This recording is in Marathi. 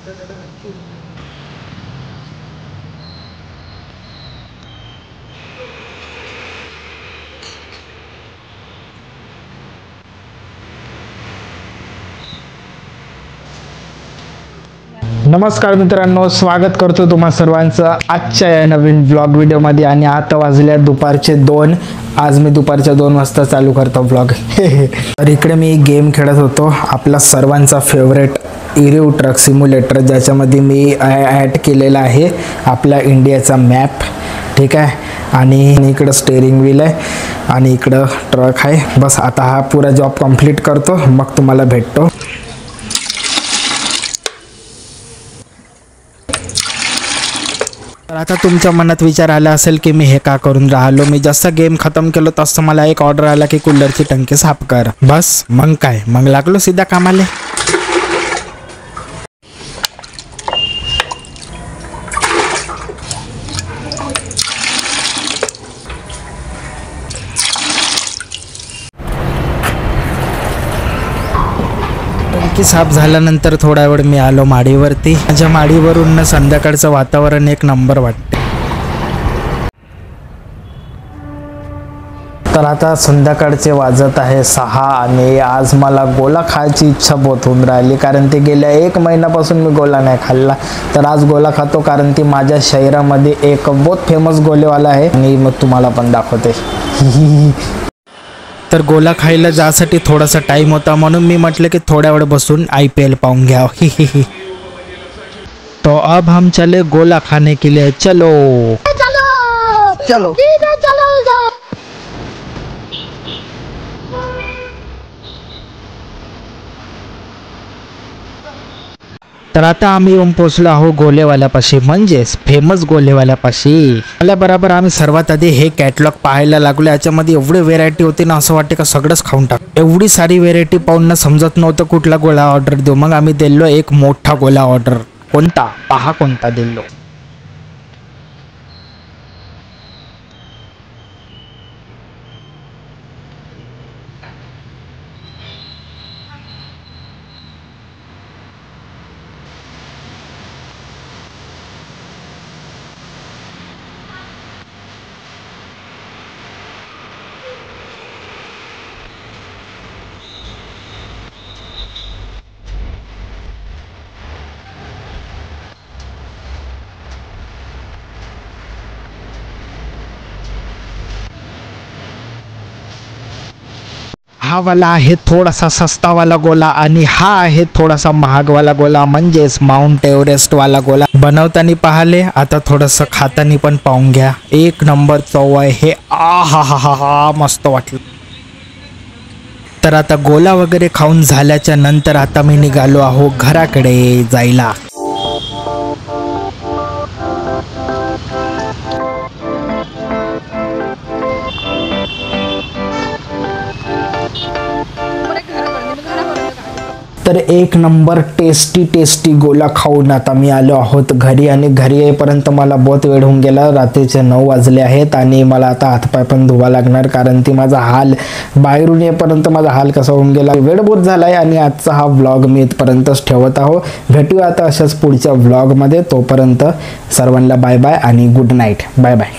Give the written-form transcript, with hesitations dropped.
नमस्कार मित्रांनो, स्वागत करतो तुम्हा सर्वांचं आजच्या या नवीन व्लॉग व्हिडिओमध्ये. आणि आता वाजल्या दुपारचे 2. आज मी दुपारच्या 2 वाजता चालू करतो व्लॉग. तर इकडे मी गेम खेळत होतो, आपला सर्वांचा फेवरेट इरिव ट्रक सिम्युलेटर, ज्याच्यामध्ये मी ॲड केलेला आहे आपला इंडियाचा मॅप. ठीक आहे, आणि इकडं स्टेअरिंग व्हील आहे आणि इकडं ट्रक आहे. बस आता हा पुरा जॉब कंप्लीट करतो, मग तुम्हाला भेटतो. तर आता तुमच्या मनात विचार आला असेल की मी हे का करून राहिलो. मी जसं गेम खतम केलं तसं मला एक ऑर्डर आला की कूलरची टंकी साफ कर. बस मग काय, मग लागलो सीधा कामाले. टंकी साफ झाल्यानंतर थोडा वेळ मी आलो माडीवरती. माझ्या माडीवरून संध्याकाळचं वातावरण एक नंबर वाटते. तर आता संध्याकाळचे वाजत आहे 6 आणि आज मला गोला खायची इच्छा बहुत होऊन राहिली, कारण ते गेल्या 1 महिन्यापासून मी गोला नाही खाल्ला. तर आज गोला खातो, कारण ती माझ्या शहरामध्ये एक बहुत फेमस गोलेवाला आहे आणि मग तुम्हाला पण दाखवते. तर गोला खायला जासाठी थोडासा टाइम होता, म्हणून मी म्हटलं की थोड्या वेळ बसून IPL पाहून घ्या. तो अब हम चले गोला खाने के लिए. चलो चलो चलो चलो. तर आता आम्ही येऊन पोचलो आहो गोलेवाल्यापाशी, म्हणजेच फेमस गोलेवाल्यापाशी. आल्याबरोबर आम्ही सर्वात आधी हे कॅटलॉग पाहायला लागलो. याच्यामध्ये एवढी व्हेरायटी होती ना, असं वाटते का सगळंच खाऊन टाक. एवढी सारी व्हेरायटी पाहून ना समजत नव्हतं कुठला गोला ऑर्डर देऊ. मग आम्ही दिलो एक मोठा गोला ऑर्डर. कोणता पहा, कोणता दिलो. हा वाला आहे थोडासा सस्तावाला गोला आणि हा आहे थोडासा महागवाला गोला, म्हणजेच माउंट एव्हरेस्ट वाला गोला. बनवताना पाहिले, आता थोडंसं खातानी पण पाहून घ्या. एक नंबर चव आहे हे. हा मस्त वाटलं. तर आता गोला वगैरे खाऊन झाल्याच्या नंतर आता मी निघालो आहो घराकडे जायला. तर एक नंबर टेस्टी गोला खाऊन आता मी आलो आहोत घरी. आणि घरी येईपर्यंत मला बहुत वेळ होऊन गेला. रात्रीचे 9 वाजले आहेत आणि मला आता हातपाय पण धुवा लागणार, कारण ती माझा हाल बाहेरून येईपर्यंत माझा हाल कसा होऊन गेला. वेळ बहुत झालाय आणि आजचा हा व्लॉग मी इथपर्यंतच ठेवत आहो. भेटूया आता अशाच पुढच्या व्लॉगमध्ये. तोपर्यंत सर्वांना बाय बाय आणि गुड नाईट. Bye bye.